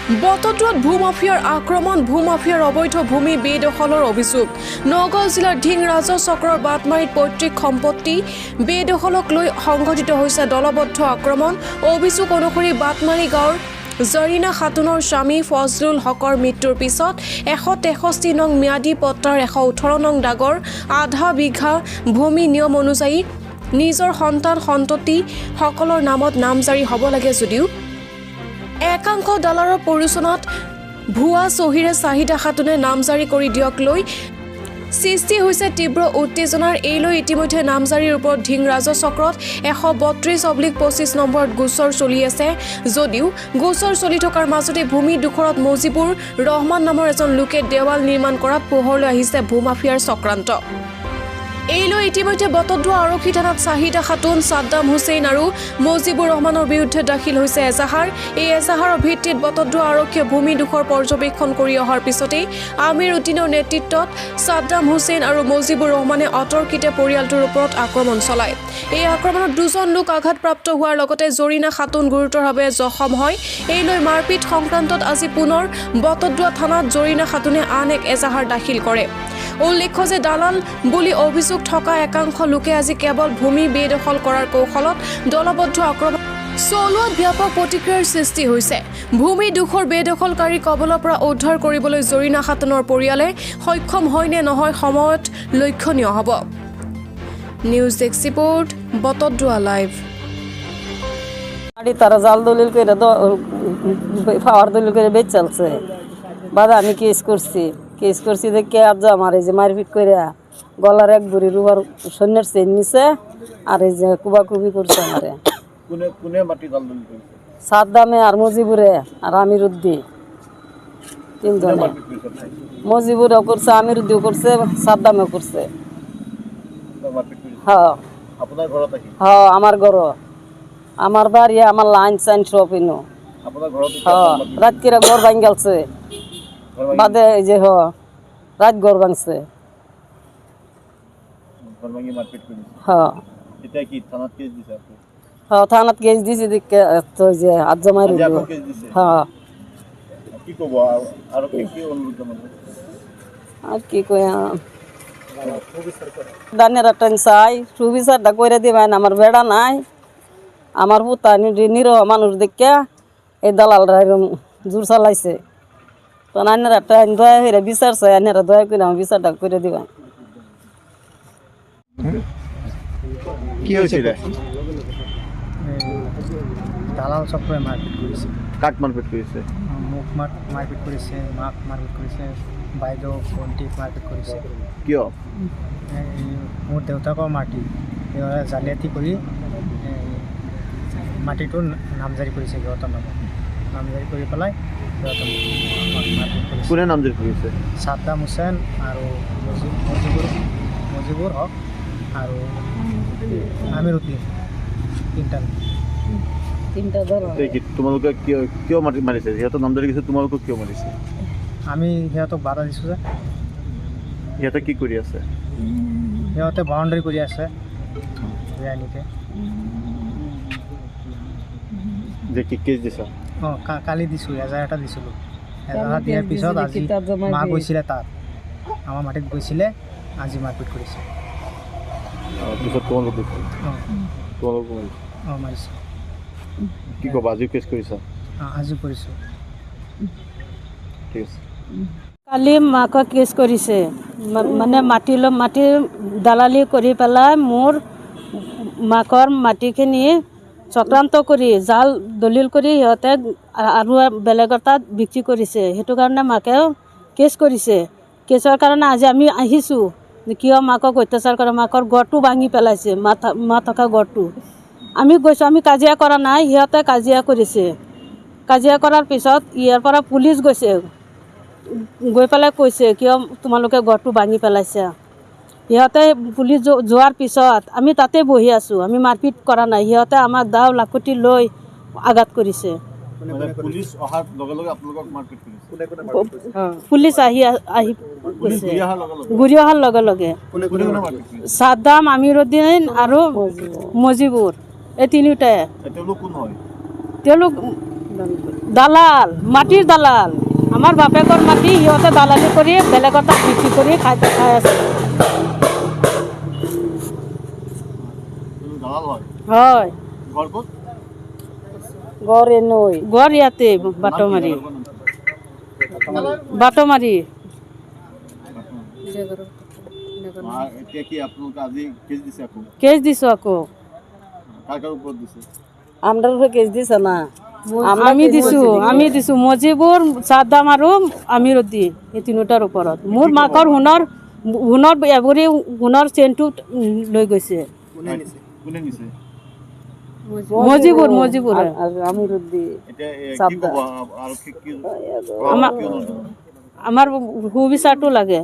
বটদ্ৰত ভূমাফিয়াৰ আক্ৰমণ ভূমাফিয়াৰ অবৈধ ভূমি বেদখলৰ অভিযোগ নগাঁও জিলাৰ ঢিং ৰাজহ চক্ৰৰ বাটমাৰীত পৈতৃক সম্পত্তি বেদখলক লৈ সংঘটিত হৈছে দলবদ্ধ আক্ৰমণ অভিযোগ অনুসৰি বাটমাৰী গাঁৱৰ জৰিনা খাতুনৰ স্বামী ফজলুল হকৰ মৃত্যুৰ পিছত 163 নং ম্যাদী পট্টাৰ 118 নং দাগৰ আধা বিঘা ভূমি নিয়ম অনুযায়ী নিজৰ সন্তান সন্ততি সকলৰ নামত নামজাৰি হ'ব লাগে যদিও একাংশ দালাৰৰ পৰিচনত ভুৱা চহীৰে চাহিদা খাতুনে নামজাৰি কৰি দিয়ক লৈ সৃষ্টি হৈছে তীব্ৰ উত্তেজনাৰ এই লৈ ইতিমধ্যে নামজাৰিৰ ওপৰত ঢিং ৰাজহ চক্ৰত 132/25 নম্বৰত গোচৰ চলি আছে যদিও গোচৰ চলি থকাৰ মাজতে ভূমি দুখৰত মজিবুৰ ৰহমান নামৰ এজন লোকে দেৱাল নিৰ্মাণ কৰাত পোহৰলৈ আহিছে ভূমাফিয়াৰ চক্ৰান্ত এই লৈ ইতিমধ্যে বটদ্ৰা আৰক্ষী থানাত চাহিদা খাতুন সাদ্দাম হুছেইন আৰু মজিবুৰ ৰহমানৰ বিৰুদ্ধে দাখিল হৈছে এজাহাৰ এই এজাহাৰৰ ভিত্তিত বটদ্ৰা আৰক্ষীয়ে ভূমি দুখৰ পৰ্যবেক্ষণ কৰি অহাৰ পিছতেই আমিৰ উদ্দিনৰ নেতৃত্বত সাদ্দাম হুছেইন আৰু মজিবুৰ ৰহমানে অতৰ্কিতে পৰিয়ালটোৰ ওপৰত আক্ৰমণ চলায় এই আক্ৰমণত দুজন লোক আঘাতপ্ৰাপ্ত হোৱাৰ লগতে জৰিনা খাতুন গুৰুতৰভাৱে জখম হয় এই লৈ মাৰপিট সংক্ৰান্তত আজি পুনৰ বটদ্ৰা থানাত জৰিনা খাতুনে আন এক এজাহাৰ দাখিল কৰে উল্লেখ্য যে দালাল বুলি অভিযোগ থকা একাংশ লোকে আজি কেৱল ভূমি বেদখল কৰাৰ কৌশলত দলবদ্ধ আক্ৰমণ চলোৱাত ব্যাপক প্ৰতিক্ৰিয়াৰ সৃষ্টি হৈছে ভূমি দুখৰ বেদখলকাৰী কবলৰ পৰা উদ্ধাৰ কৰিবলৈ জৰিনা খাতুনৰ পৰিয়ালে সক্ষম হয় নে নহয় সময়ত লক্ষণীয় হ'ব নিউজ ডেস্ক ৰিপোৰ্ট বটদ্ৰা লাইভ তারা জাল দলিল করে পাওয়ার দলিল করে বেচ চলছে বাদা আমি কেস করছি দেখে আজ আমার এই যে মারপিট করে গলার এক বুড়ি রুবার সৈন্যের চেন নিছে আর এই যে কুবাকুবি করছে আমারে সাদ্দামে আর মজিবুরে আর আমিরুদ্দি তিনজনে মজিবুরেও করছে আমিরুদ্দিও করছে সাদ্দামেও করছে হ্যাঁ হ্যাঁ আমার ঘর আমার বাড়ি আমার লাইন চাইন সব ইনো হ্যাঁ রাতকিরা ঘর ভাঙ গেছে বাদে এই যে রাত ঘর ভাঙছে হ্যাঁ হ্যাঁ থানাত কেস দিছি দেখে তো যে আজ জমাই রইল হ্যাঁ আর কি কই দানের টান চাই সুবিচারটা করে দিবেন আমার বেড়া নাই আমার পুতা নিরহ মানুষ দেখে এই দালালরা এরকম জোর চালাইছে তো আইনারা টাইম দয়া হয়ে বিচার চাই আইনারা দয়া করে আমার বিচারটা করে দিবেন কি হয়েছিল দালাল চক্রে মারপিট করেছে কাট মারপিট করেছে মুখ মারপিট করেছে মাক মারপিট করেছে বাইদেউ ভণ্টিক মারপিট করেছে কিয় মোৰ দেউতাকৰ মাটি জালিয়াতি কৰি মাটিটো নামজাৰি কৰিছে সিহঁতৰ নামত নামজাৰি কৰি পেলাই সিহঁতৰ মাৰপিট কৰিছে কোনে নামজাৰি কৰিছে সাদ্দাম হুছেইন আৰু মজিবুৰ হক আৰু আমিৰুদ্দিন তিনটা ধৰ তোমালোকে কিয় মাৰিছে সিহঁতৰ নামজাৰি কৰিছে তোমালোকক কিয় মাৰিছে আমি সিহঁতক বাধা দিছোঁ যে সিহঁতে কি কৰি আছে সিহঁতে বাউণ্ডাৰী কৰি আছে বেআইনীকে যে কি কেছ দিছা অঁ কালি দিছোঁ এজাহাৰ এটা দিছিলোঁ এজাহাৰ দিয়াৰ পিছত আজি মা গৈছিলে তাত আমাৰ মাটিত গৈছিলে আজি মাৰপিট কৰিছে পিছত তোমালোক তোমালোক অঁ মাৰিছোঁ কি ক'বা আজিও কেছ কৰিছা অঁ আজিও কৰিছোঁ ঠিক আছে কালি মাকক কেছ কৰিছে মানে মাটি দালালি কৰি পেলাই মোৰ মাকৰ মাটিখিনি চক্ৰান্ত কৰি জাল দলিল কৰি সিহঁতে আৰু বেলেগৰ তাত বিক্ৰী কৰিছে সেইটো কাৰণে মাকেও কেছ কৰিছে কেছৰ কাৰণে আজি আমি আহিছোঁ কিয় মাকক অত্যাচাৰ কৰে মাকৰ গড়টো ভাঙি পেলাইছে মা থকা গড়টো আমি গৈছোঁ আমি কাজিয়া কৰা নাই সিহঁতে কাজিয়া কৰিছে কাজিয়া কৰাৰ পিছত ইয়াৰ পৰা পুলিচ গৈছে গৈ পেলাই কৈছে কিয় তোমালোকে গড়টো ভাঙি পেলাইছা সিহঁতে পুলিচ যোৱাৰ পিছত আমি তাতে বহি আছোঁ আমি মাৰপিট কৰা নাই সিহঁতে আমাক দাও লাখুটি লৈ আঘাত কৰিছে পুলিচ আহি গৈছে ঘূৰি অহাৰ লগে লগে সাদ্দাম আমিৰুদ্দিন আৰু মজিবুৰ এই তিনিওটাই তেওঁলোক দালাল মাটিৰ দালাল আমাৰ বাপেকৰ মাটি সিহঁতে দালালি কৰি বেলেগৰ তাত বিক্ৰী কৰি খাই আছে তুমি দালাল হয় হয় ঘৰ ক'ত ঘৰ ইয়াতে বাটমাৰি বাটমাৰি এতিয়া কি আপোনালোকে আজি কেছ দিছে আকৌ কেছ দিছোঁ আকৌ কাৰ কাৰ ওপৰত দিছে আমি দিছোঁ মজিবুৰ চাদ্দাম আৰু আমিৰুদ্দিন এই তিনিটাৰ ওপৰত মোৰ মাকৰ সোণৰ এভৰি সোণৰ চেইনটো লৈ গৈছে কোনে নিছে মজিবুৰ এতিয়া কি ক'ব আৰু কি আমাৰ সুবিচাৰটো লাগে